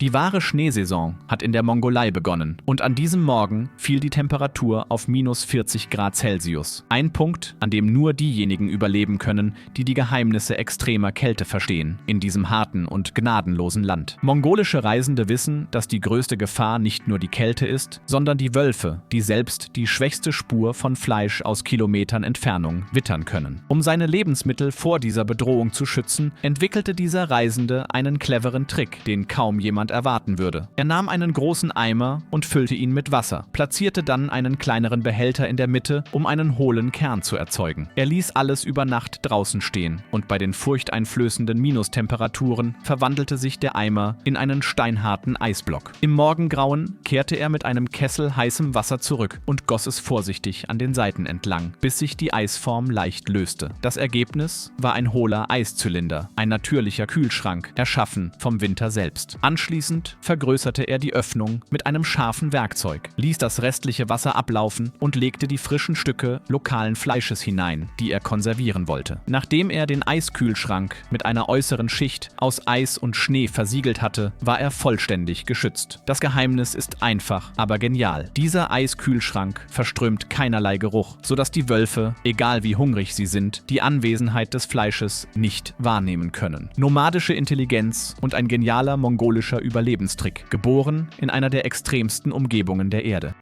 Die wahre Schneesaison hat in der Mongolei begonnen und an diesem Morgen fiel die Temperatur auf -40 °C. Ein Punkt, an dem nur diejenigen überleben können, die die Geheimnisse extremer Kälte verstehen, in diesem harten und gnadenlosen Land. Mongolische Reisende wissen, dass die größte Gefahr nicht nur die Kälte ist, sondern die Wölfe, die selbst die schwächste Spur von Fleisch aus Kilometern Entfernung wittern können. Um seine Lebensmittel vor dieser Bedrohung zu schützen, entwickelte dieser Reisende einen cleveren Trick, den kaum jemand erwarten würde. Er nahm einen großen Eimer und füllte ihn mit Wasser, platzierte dann einen kleineren Behälter in der Mitte, um einen hohlen Kern zu erzeugen. Er ließ alles über Nacht draußen stehen und bei den furchteinflößenden Minustemperaturen verwandelte sich der Eimer in einen steinharten Eisblock. Im Morgengrauen kehrte er mit einem Kessel heißem Wasser zurück und goss es vorsichtig an den Seiten entlang, bis sich die Eisform leicht löste. Das Ergebnis war ein hohler Eiszylinder, ein natürlicher Kühlschrank, erschaffen vom Winter selbst. Anschließend vergrößerte er die Öffnung mit einem scharfen Werkzeug, ließ das restliche Wasser ablaufen und legte die frischen Stücke lokalen Fleisches hinein, die er konservieren wollte. Nachdem er den Eiskühlschrank mit einer äußeren Schicht aus Eis und Schnee versiegelt hatte, war er vollständig geschützt. Das Geheimnis ist einfach, aber genial. Dieser Eiskühlschrank verströmt keinerlei Geruch, sodass die Wölfe, egal wie hungrig sie sind, die Anwesenheit des Fleisches nicht wahrnehmen können. Nomadische Intelligenz und ein genialer mongolischer Überlebenstrick, geboren in einer der extremsten Umgebungen der Erde.